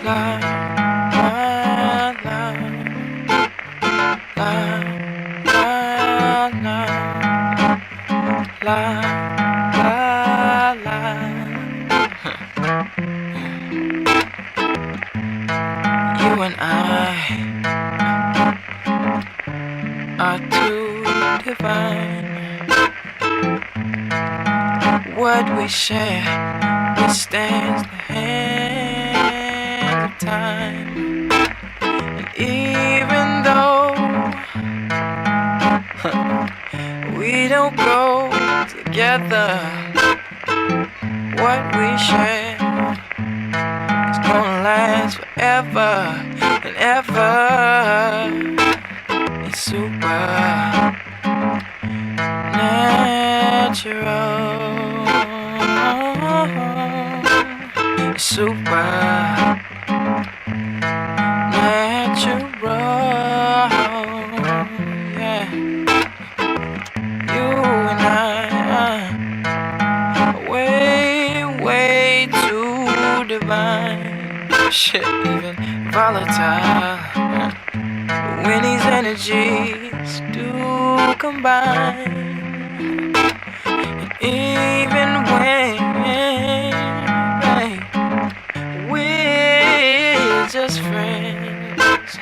la, la, la, la, la, la, la, la. You and I are too divine. What we share withstands the hand of time. And even though we don't go together, what we share is gonna last forever and ever. It's supernatural. It's supernatural. Yeah. You and I are way, way too divine. Shit, even volatile. When these energies do combine, and even when we're just friends,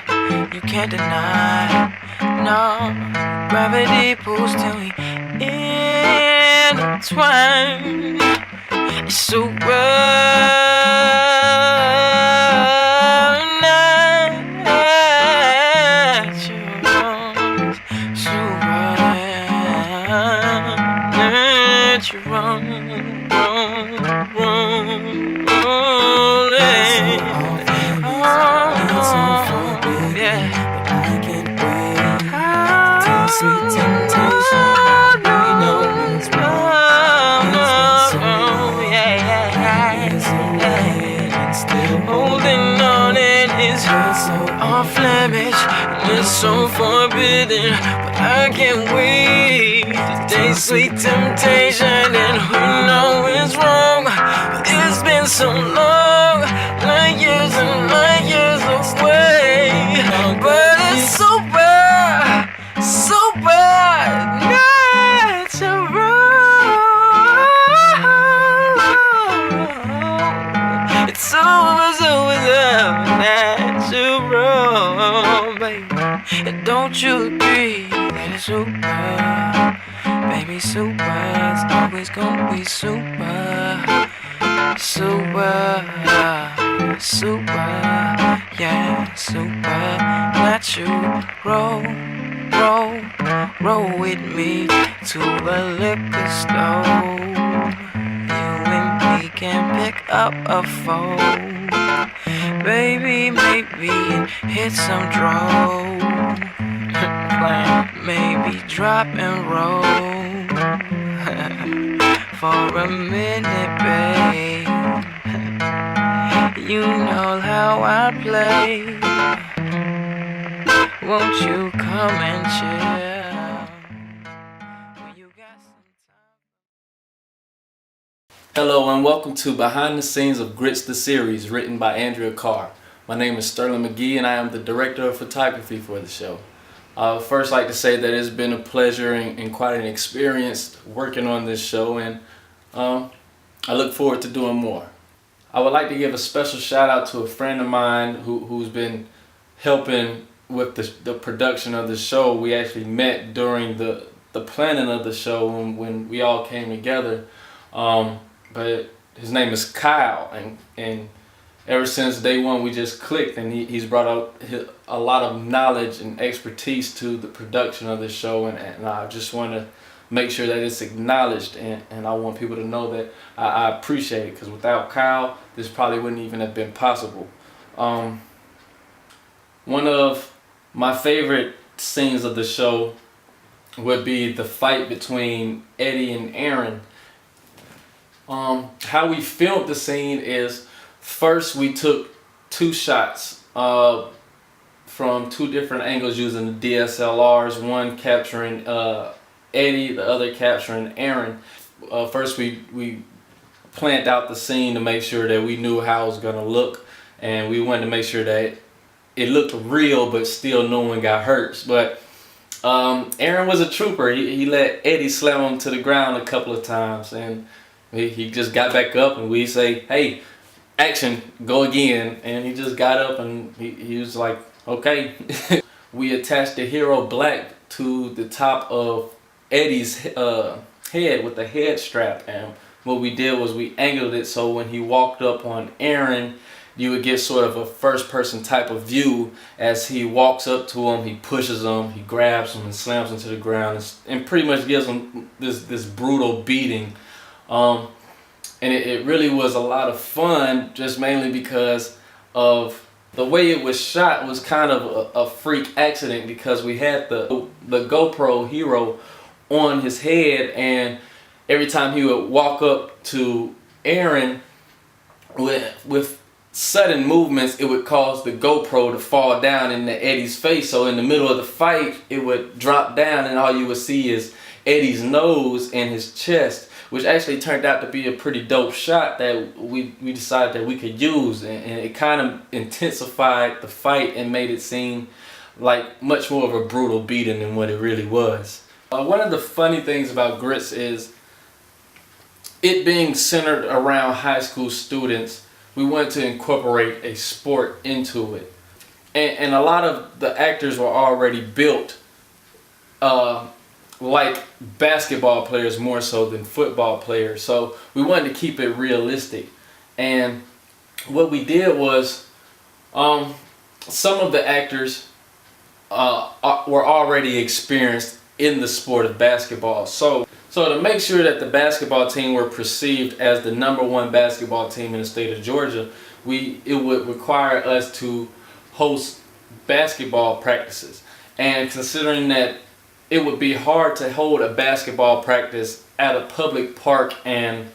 you can't deny. No, gravity pulls till we intertwine. It's sweet temptation, we know what's wrong. Holding on and it's off limits, and it's so forbidden, but I can't wait to taste sweet temptation. And who knows it's wrong, but it's been so long, light years and light years away, but it's super natural. It's super natural, baby. And don't you agree that it's super, baby? Super, it's always gonna be super, yeah, super natural. Roll with me to a liquor store. You and me can pick up a phone, baby, maybe hit some drove. Maybe drop and roll for a minute, babe. You know how I play. Won't you come and chill when you got some time? Hello and welcome to Behind the Scenes of GRiTZ the Series, written by Andrea Carr. My name is Sterling McGee and I am the director of photography for the show. I would first like to say that it's been a pleasure and quite an experience working on this show, and I look forward to doing more. I would like to give a special shout out to a friend of mine who's been helping with the production of the show. We actually met during the planning of the show when we all came together. But his name is Kyle, and ever since day one we just clicked, and he's brought out a lot of knowledge and expertise to the production of the show, and I just want to make sure that it's acknowledged, and I want people to know that I appreciate it, because without Kyle this probably wouldn't even have been possible. One of my favorite scenes of the show would be the fight between Eddie and Aaron. How we filmed the scene is, first we took two shots from two different angles using the DSLRs, one capturing Eddie, the other capturing Aaron. First we planned out the scene to make sure that we knew how it was going to look, and we wanted to make sure that it looked real, but still no one got hurt. But Aaron was a trooper. He let Eddie slam him to the ground a couple of times, and he just got back up, and we say, "Hey, action, go again." And he just got up, and he was like, "Okay." We attached the Hero Black to the top of Eddie's head with the head strap, and what we did was we angled it so when he walked up on Aaron, you would get sort of a first-person type of view. As he walks up to him, he pushes him, he grabs him and slams him to the ground, and pretty much gives him this brutal beating. And it really was a lot of fun, just mainly because of the way it was shot. Was kind of a freak accident, because we had the GoPro Hero on his head, and every time he would walk up to Aaron with sudden movements, it would cause the GoPro to fall down into Eddie's face. So in the middle of the fight, it would drop down, and all you would see is Eddie's nose and his chest, which actually turned out to be a pretty dope shot that we decided that we could use, and it kind of intensified the fight and made it seem like much more of a brutal beating than what it really was. One of the funny things about GRiTZ is it being centered around high school students. We wanted to incorporate a sport into it, and a lot of the actors were already built like basketball players more so than football players, so we wanted to keep it realistic. And what we did was some of the actors were already experienced in the sport of basketball, so to make sure that the basketball team were perceived as the #1 basketball team in the state of Georgia, it would require us to host basketball practices. And considering that it would be hard to hold a basketball practice at a public park and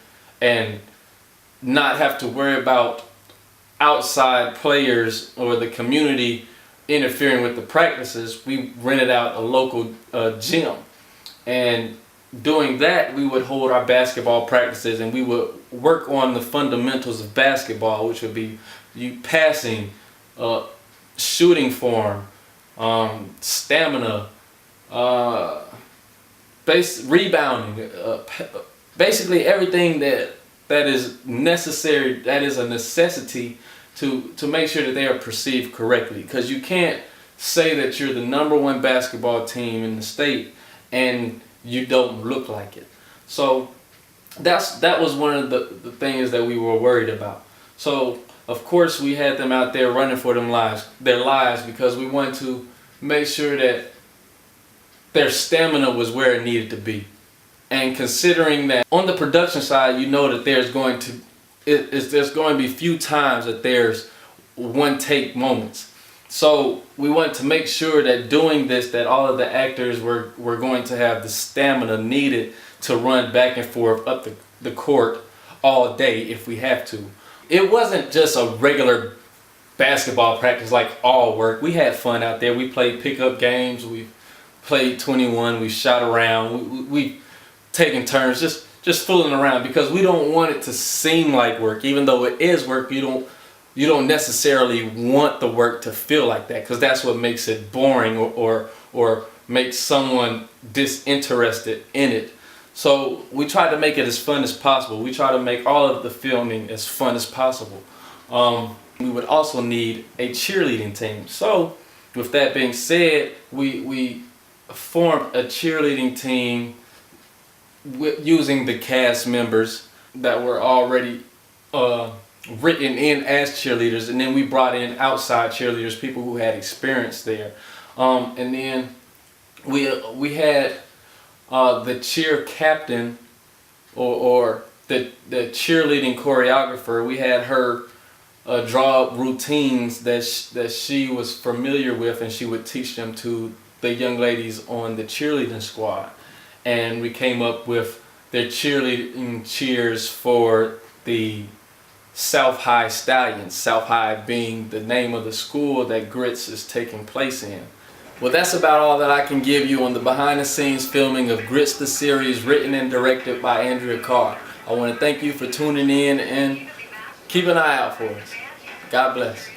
not have to worry about outside players or the community interfering with the practices, we rented out a local gym. And doing that, we would hold our basketball practices, and we would work on the fundamentals of basketball, which would be passing, shooting form, stamina, rebounding, basically everything that is necessary, that is a necessity to make sure that they are perceived correctly. Because you can't say that you're the #1 basketball team in the state and you don't look like it. So that was one of the things that we were worried about. So of course we had them out there running for their lives, because we wanted to make sure that their stamina was where it needed to be. And considering that on the production side, you know that there's going to be few times that there's one take moments. So we wanted to make sure that doing this, that all of the actors were going to have the stamina needed to run back and forth up the court all day if we have to. It wasn't just a regular basketball practice like all work. We had fun out there. We played pickup games. We played 21. We shot around. We taken turns just fooling around, because we don't want it to seem like work. Even though it is work, you don't necessarily want the work to feel like that, because that's what makes it boring or makes someone disinterested in it. So we try to make it as fun as possible. We try to make all of the filming as fun as possible. We would also need a cheerleading team. So with that being said, we formed a cheerleading team using the cast members that were already written in as cheerleaders, and then we brought in outside cheerleaders, people who had experience there. And then we had the cheer captain or the cheerleading choreographer. We had her draw up routines that she was familiar with, and she would teach them to the young ladies on the cheerleading squad. And we came up with their cheerleading cheers for the South High Stallions, South High being the name of the school that GRiTZ is taking place in. Well, that's about all that I can give you on the behind the scenes filming of GRiTZ the series, written and directed by Andrea Carr. I want to thank you for tuning in, and keep an eye out for us. God bless.